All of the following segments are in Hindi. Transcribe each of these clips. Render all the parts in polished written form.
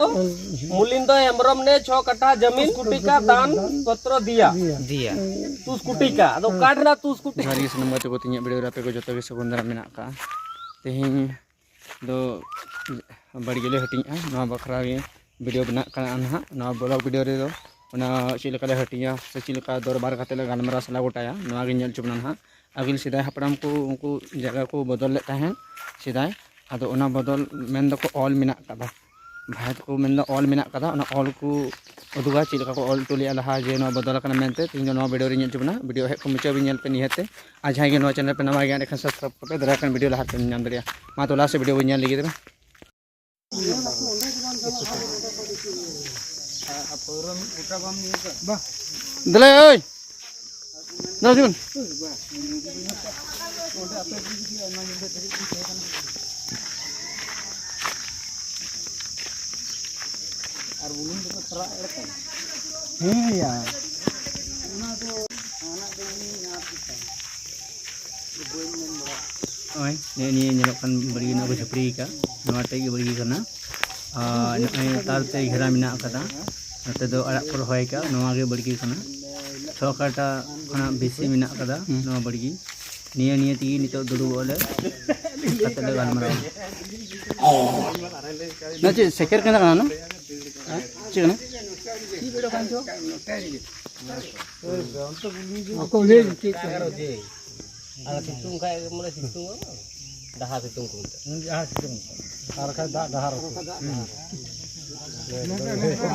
मुलिंदो हेम्ब्रम ने 6 कट्ठा जमीन स्कूटी का दान पत्र दिया तू स्कूटी का अदो काटना तू स्कूटी हरी नंबर तो तीन वीडियो पे को जो सबंधरा में तेहन दो बड़ी गेले हटिया बखरा वीडियो बना ना ब्लॉग वीडियो रे चलका हटिया से चलका दरबार खाते गालमारा सला गोटाया चुना ना आगिल सीधाई हापड़ाम को उनको जगह को बदल लेते सीधाई अदो बदल मेन को ऑल मेना भाई को मेन ऑल मेना ऑल को उदुगा चलका को ऑल टोलिया लहा जे बदल मेनते तीन वीडियो रे चुना वीडियो हेक को मुचा भी पे निहते आज जहाँ चैनल पे नवा गया सब्सक्राइब करते दराकन वीडियो लहा पे नाम दरिया मा तो लास्ट वीडियो बन लगे दले ओय ना जुन और बुलुन तो थरा एड़का या ओना तो आना तो नहीं आप दिखा ये बोल में बड़ा ओय ने नेलोकन बड़ी ना छपरी का नवा टे बड़ी करना तारते घेरा मेना कदा नते दो अड़ा पर होय का नवा गे बड़गी कना 6 काटा खना बेसी मेना कदा नवा बड़गी निया निया ती नितो दुडु बोले कते ले गालमारा ना चे सेकर कना ना चेना की बेडो कान छो तो को ले के करो जे आ सितुंग का मोले सितुंग दहा सितुंग को दहा सितुंग आर का दहार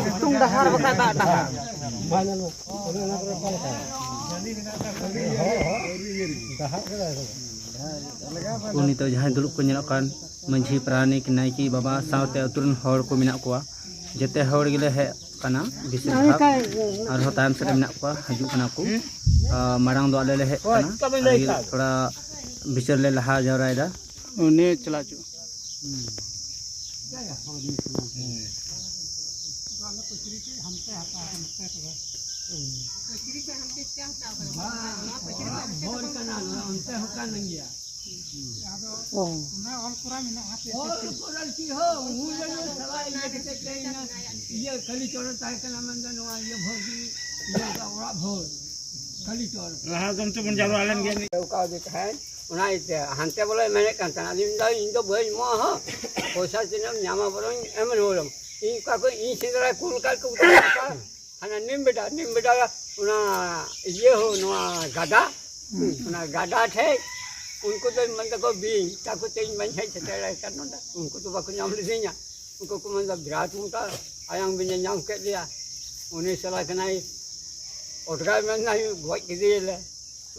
सितुंग दहार बका दहार फाइनल ओना पर पाल का उनी तो जहां दुलुप को नेलो कान मंझी प्राणिक नायकी बाबा सावते अतुरन हर को मेना कोआ जते हर गिले हे कना बिसे भाग और तायम से मेना कोआ हजू कना को मारांग दो आले हे कना थोड़ा बिचर ले लहा जरायदा उन्हें चला चो hantai boleh menek kan tanah ini dah indo boleh mah posa sini nyama borong emen bolong ini kakak ini segera kulkal ke utara hanya nim beda una ये हो नवा गादा una गादा थे उनको तो मन को बींग ताको तेज मन है चला करना था उनको तो बाको नाम लेदिया उनको को मन विराट मुका आयांग बिन नाम के दिया उन्हें सलाह कनाई ओटगा में नहीं गोई के दिले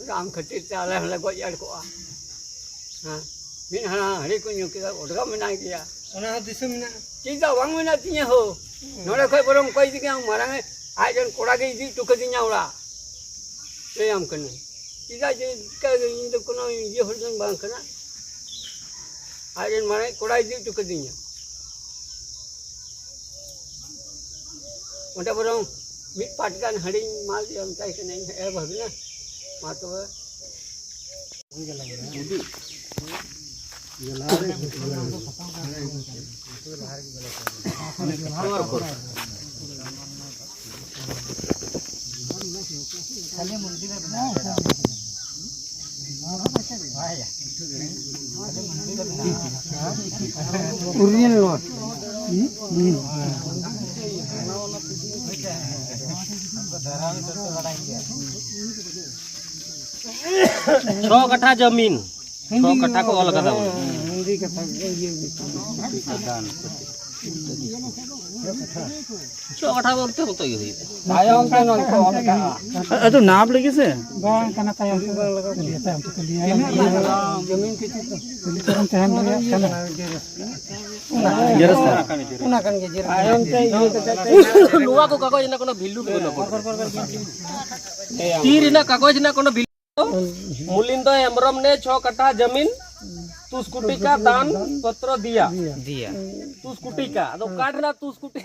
राम खटी चाले हले गोई यार को हां बिन हना हरे को न्यू के ओटगा में नहीं गया ओना दिसम ना चीजा वांग में ना तिया हो नोरे कोई बरम कोई दिया मारांग आज जन कोड़ा के दी टुक दिया उड़ा ले हम कने चीजा जे का इन तो कोनो ये होजन बांग कना आज जन मारे कोड़ा दी टुक दिया उंडा बरम मिट पाटकान हड़ी माल हम चाहे के नहीं है भगना मा तो छह कट्ठा जमीन 6 कट्ठा को ऑल कदा हिंदी कथा ये छह कट्ठा बोलते हो तो ये तायम के न को ऑल का तो नाप लगे से बांग कना तायम के लगा लिया तायम तो लिया जमीन के तो करम तहन लिया कना जरस उना कन के जरस तायम के नुवा को कागज ना कोनो भिल्लू के नो तीर ना कागज ना कोनो मुलिंदो हेम्ब्रम ने 6 कट्ठा जमीन तू स्कूटी का दान पत्र दिया तू स्कूटी का अदो काटना तू स्कूटी